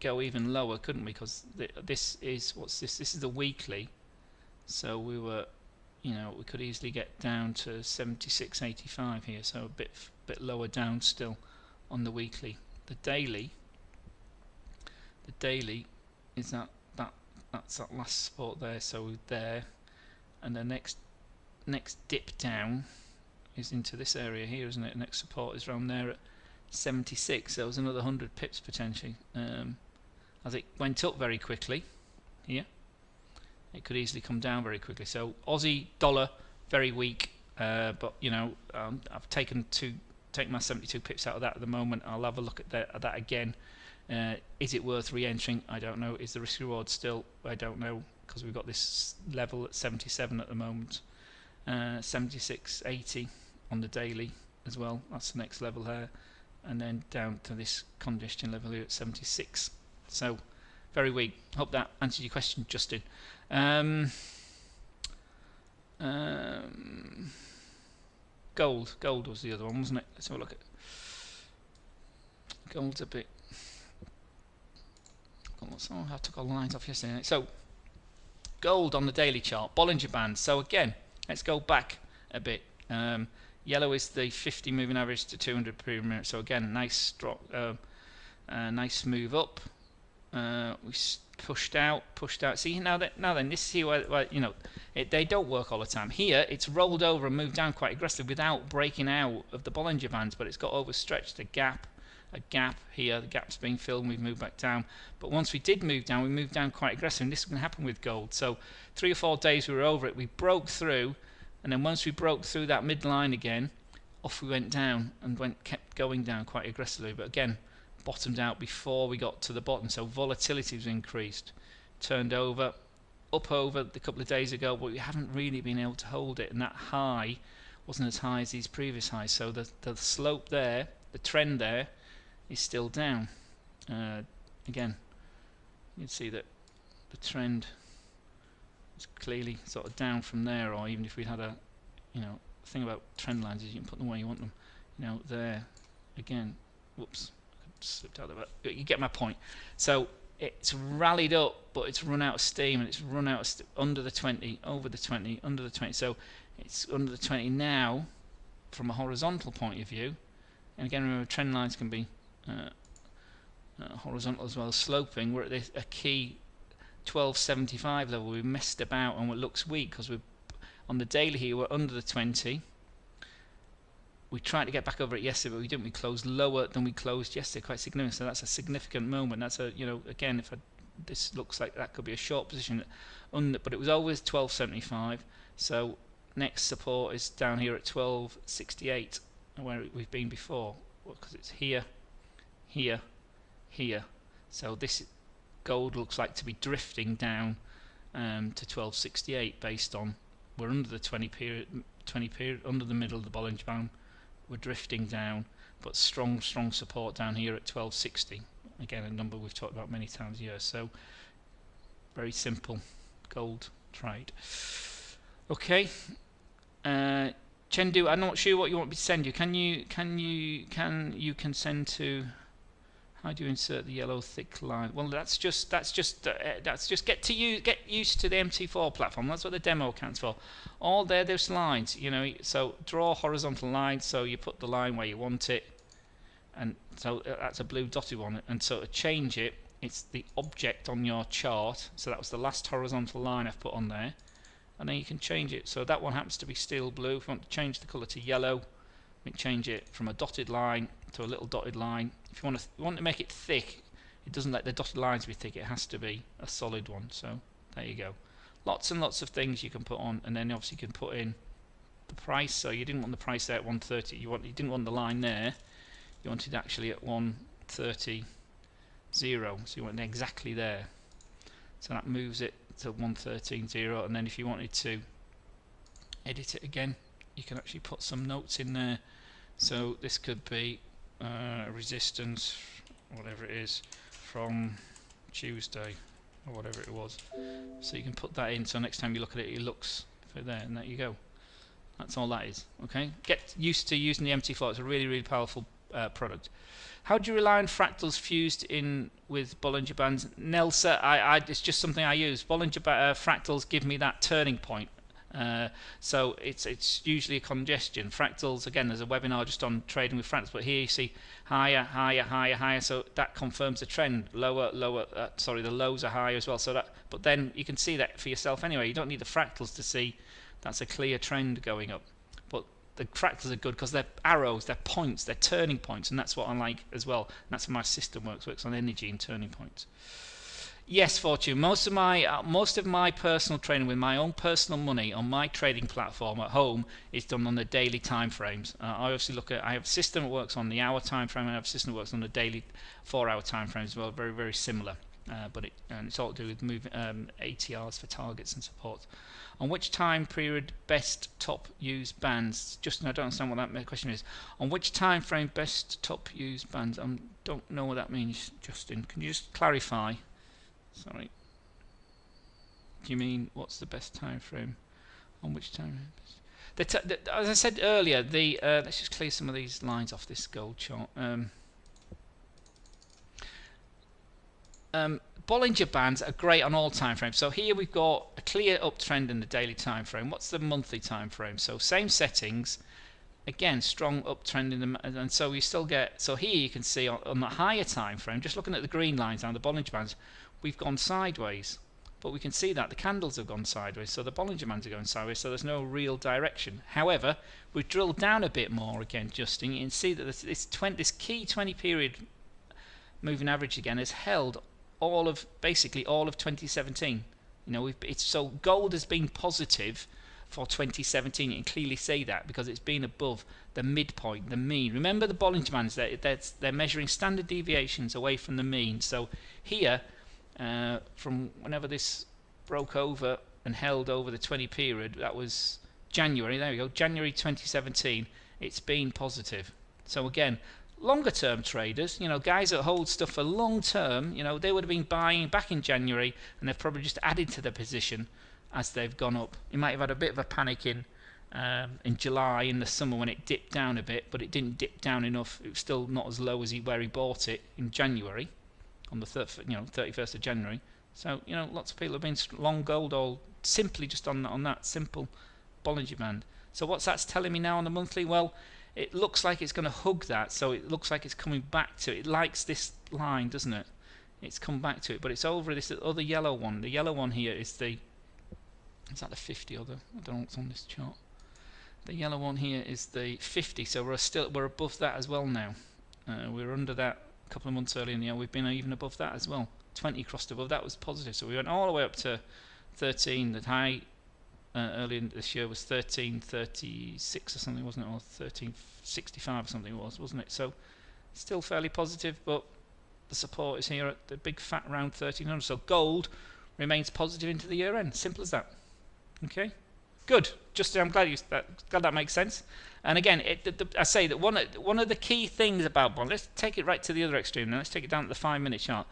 A: go even lower, couldn't we? Because this is what's this? This is the weekly. So we were, we could easily get down to 76.85 here. So a bit lower down still on the weekly. The daily is that's that last support there. So there, and the next dip down is into this area here, isn't it? Next support is around there at 76. There was another 100 pips potentially. As it went up very quickly here, it could easily come down very quickly. So Aussie dollar very weak, but I've taken my 72 pips out of that at the moment. I'll have a look at that again. Is it worth re-entering? I don't know. Is the risk reward still? I don't know, because we've got this level at 77 at the moment. 76.80 on the daily as well. That's the next level there, and then down to this congestion level here at 76. So very weak. Hope that answered your question, Justin. Gold was the other one, wasn't it? Let's have a look at gold's a bit. I took all the lines off yesterday. So gold on the daily chart, Bollinger Bands. So again, let's go back a bit. Yellow is the 50 moving average to 200 per minute. So again, nice drop, nice move up. We pushed out. See now then, this is here where they don't work all the time. Here it's rolled over and moved down quite aggressively without breaking out of the Bollinger Bands, but it's got overstretched. A gap here. The gap's being filled, and we've moved back down. But once we did move down, we moved down quite aggressive, and this is going to happen with gold. So 3 or 4 days we were over it. We broke through, and then once we broke through that midline again, off we went down and kept going down quite aggressively. But again, bottomed out before we got to the bottom. So volatility was increased, turned over, up over a couple of days ago, but we haven't really been able to hold it, and that high wasn't as high as these previous highs. So the slope there, the trend there, is still down. Again, you can see that the trend is clearly sort of down from there, or even if we had a, the thing about trend lines is you can put them where you want them. There, again, whoops, I slipped out of it. You get my point. So it's rallied up, but it's run out of steam, and it's run out of under the 20, over the 20, under the 20. So it's under the 20 now from a horizontal point of view. And again, remember, trend lines can be horizontal as well as sloping. We're at a key 1275 level. We messed about, and it looks weak because we're on the daily here. We're under the 20. We tried to get back over it yesterday, but we didn't. We closed lower than we closed yesterday, quite significant. So that's a significant moment. That's a again, this looks like that could be a short position, but it was always 1275. So next support is down here at 1268, where we've been before, because it's here. So this gold looks like to be drifting down to 1268 based on we're under the 20 period, under the middle of the Bollinger Band. We're drifting down, but strong support down here at 1260. Again, a number we've talked about many times here. So very simple gold trade. Okay. Chendu, I'm not sure what you want me to send you. Can you send to How do you insert the yellow thick line? Well, that's just get used to the MT4 platform. That's what the demo accounts for. All those lines, you know. So draw horizontal lines. So you put the line where you want it, and so that's a blue dotted one. And so to change it, it's the object on your chart. So that was the last horizontal line I've put on there, and then you can change it. So that one happens to be steel blue. If you want to change the color to yellow, we can change it from a dotted line to a little dotted line. If you want to make it thick, it doesn't let the dotted lines be thick, it has to be a solid one. So there you go. Lots and lots of things you can put on, and then obviously you can put in the price. So you didn't want the price there at 130, you didn't want the line there, you wanted actually at 130.0, so you want it exactly there. So that moves it to 113.0, and then if you wanted to edit it again, you can actually put some notes in there. So this could be resistance, whatever it is, from Tuesday or whatever it was. So you can put that in, so next time you look at it, it looks for there, and there you go. That's all that is. Okay, get used to using the MT4. It's a really, really powerful product. How do you rely on fractals fused in with Bollinger Bands? Nelsa, it's just something I use. Bollinger fractals give me that turning point. So it's usually a congestion. Fractals, again, there's a webinar just on trading with fractals, but here you see higher, higher, higher, higher, so that confirms the trend. Lower, lower, sorry, the lows are higher as well, so that, but then you can see that for yourself anyway. You don't need the fractals to see that's a clear trend going up. But the fractals are good because they're arrows, they're points, they're turning points, and that's what I like as well. And that's how my system works on energy and turning points. Yes, Fortune. Most of my personal trading with my own personal money on my trading platform at home is done on the daily time frames. I obviously I have a system that works on the hour time frame, and I have a system that works on the daily 4-hour time frames as well. Very, very similar, but it's all to do with moving ATRs for targets and support. On which time period best top use bands? Justin, I don't understand what that question is. On which time frame best top use bands? I don't know what that means, Justin. Can you just clarify? Sorry. Do you mean what's the best time frame? On which time? As I said earlier, let's just clear some of these lines off this gold chart. Bollinger Bands are great on all time frames. So here we've got a clear uptrend in the daily time frame. What's the monthly time frame? So same settings. Again, strong uptrend in the, and so we still get. So here you can see on the higher time frame, just looking at the green lines now, the Bollinger Bands, we've gone sideways, but we can see that the candles have gone sideways, so the Bollinger Bands are going sideways, so there's no real direction. However, we've drilled down a bit more again, Justin. You can see that this key 20 period moving average again has held basically all of 2017. You know, so gold has been positive for 2017. You can clearly see that because it's been above the midpoint, the mean. Remember the Bollinger Bands, they're measuring standard deviations away from the mean. So here, from whenever this broke over and held over the 20 period, that was January, there we go, January 2017, it's been positive. So again, longer term traders, you know, guys that hold stuff for long term, you know, they would have been buying back in January, and they've probably just added to their position as they've gone up. You might have had a bit of a panic in July in the summer when it dipped down a bit, but it didn't dip down enough. It was still not as low as where he bought it in January, on the 31st of January. So, you know, lots of people have been long gold all simply just on that simple Bollinger Band. So what's that's telling me now on the monthly? Well, it looks like it's going to hug that, so it looks like it's coming back to it. It likes this line, doesn't it? It's come back to it, but it's over this other yellow one. The yellow one here is the, is that the 50 or the, I don't know what's on this chart. The yellow one here is the 50, so we're above that as well now. We're under that a couple of months earlier in the year. We've been even above that as well. 20 crossed above, that was positive, so we went all the way up to 13. The high earlier this year was 1336 or something, wasn't it, or 1365 or something it was, wasn't it? So still fairly positive, but the support is here at the big fat round 1300. So gold remains positive into the year end. Simple as that. Okay, good. Justin, I'm glad that makes sense. And again, I say that one of the key things about bond, let's take it right to the other extreme now, let's take it down to the 5-minute chart,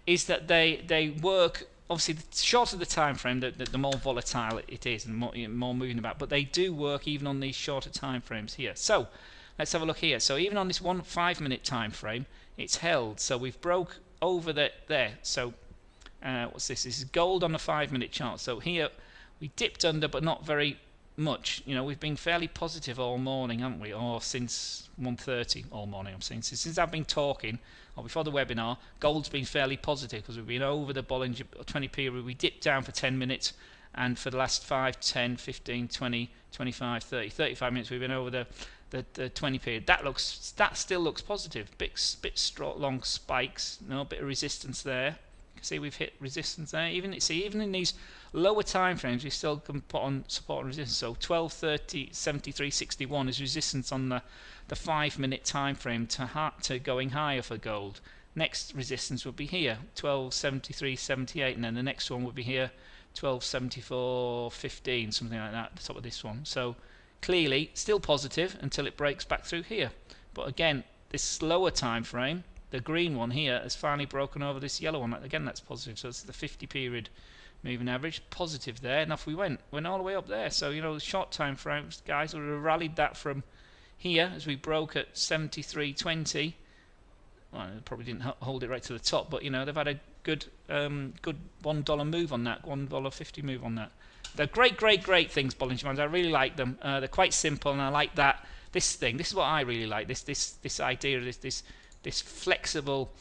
A: is that they work, obviously the shorter the time frame, the more volatile it is and more moving about, but they do work even on these shorter time frames here. So let's have a look here. So even on this 1 5 minute time frame, it's held. So we've broke over there. So what's this? This is gold on the 5 minute chart. So here we dipped under, but not very much. You know, we've been fairly positive all morning, haven't we? Or since 1:30 all morning. I'm saying since I've been talking, or before the webinar, gold's been fairly positive because we've been over the Bollinger 20 period. We dipped down for 10 minutes, and for the last 5, 10, 15, 20, 25, 30, 35 minutes we've been over the 20 period. That still looks positive. Bit long spikes, no bit of resistance there. You can see we've hit resistance there. Even in these lower time frames, we still can put on support and resistance. So 12, 30, 73, 61 is resistance on the 5 minute time frame to going higher for gold. Next resistance would be here, 12, 73, 78, and then the next one would be here, 12, 74, 15, something like that, the top of this one. So clearly still positive until it breaks back through here. But again, this slower time frame, the green one here, has finally broken over this yellow one. Again, that's positive. So it's the 50 period moving average, positive there, and off we went all the way up there. So, you know, the short time frames, guys, would have rallied that from here as we broke at 73.20. Well, they probably didn't hold it right to the top, but you know, they've had a good $1 move on that, $1.50 move on that. They're great things, Bollinger Bands. I really like them. They're quite simple, and I like that. This is what I really like. This idea of this flexible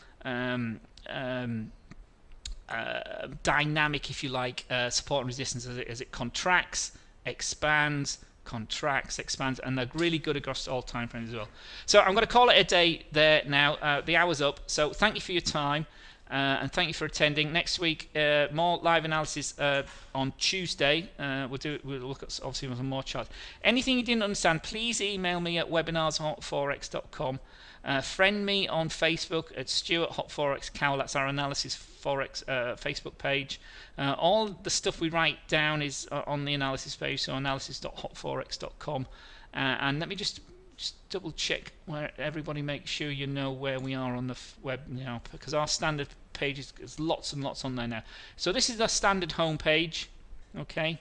A: dynamic, if you like, support and resistance as it contracts, expands, contracts, expands, and they're really good across all time frames as well. So I'm going to call it a day there now. The hour's up. So thank you for your time. And thank you for attending. Next week, more live analysis on Tuesday. We'll look at obviously some more charts. Anything you didn't understand, please email me at webinars@hotforex.com. Friend me on Facebook at Stuart Forex Cowell. That's our analysis forex Facebook page. All the stuff we write down is on the analysis page, so analysis.hotforex.com. And let me just double check where everybody makes sure you know where we are on the web now, because our standard page is lots and lots on there now. So this is the standard home page, okay,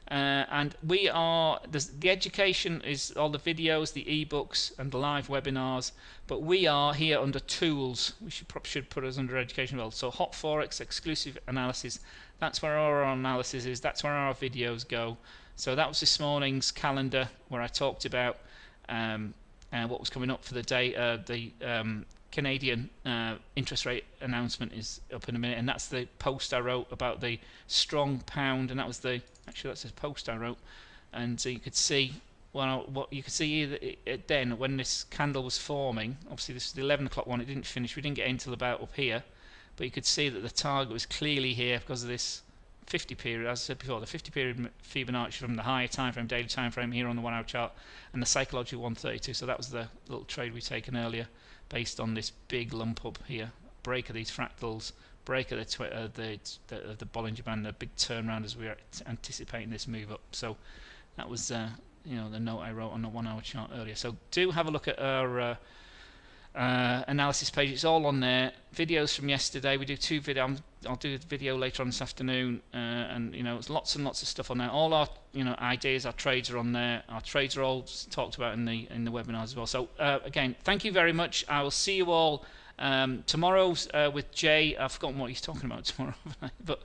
A: and we are the education is all the videos, the ebooks, and the live webinars. But we are here under tools. We should put us under education as well. So Hot Forex exclusive analysis. That's where our analysis is. That's where our videos go. So that was this morning's calendar where I talked about what was coming up for the day. The Canadian interest rate announcement is up in a minute, and that's the post I wrote about the strong pound, and that was actually that's the post I wrote. And so you could see, well, what you could see then when this candle was forming. Obviously this is the 11 o'clock one. It didn't finish. We didn't get until about up here, but you could see that the target was clearly here because of this 50 period, as I said before, the 50 period Fibonacci from the higher time frame, daily time frame here on the 1 hour chart, and the psychological 132. So that was the little trade we taken earlier, based on this big lump up here, break of these fractals, break of the Bollinger Band, a big turnaround as we are anticipating this move up. So that was you know, the note I wrote on the 1 hour chart earlier. So do have a look at our analysis page. It's all on there. Videos from yesterday. We do 2 videos. I'll do a video later on this afternoon, and you know, there's lots and lots of stuff on there. All our ideas, our trades are on there. Our trades are all talked about in the webinars as well. So again, thank you very much. I will see you all tomorrow's with Jay. I've forgotten what he's talking about tomorrow, but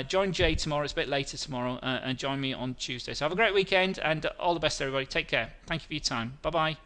A: join Jay tomorrow. It's a bit later tomorrow, and join me on Tuesday. So have a great weekend, and all the best, everybody. Take care. Thank you for your time. Bye bye.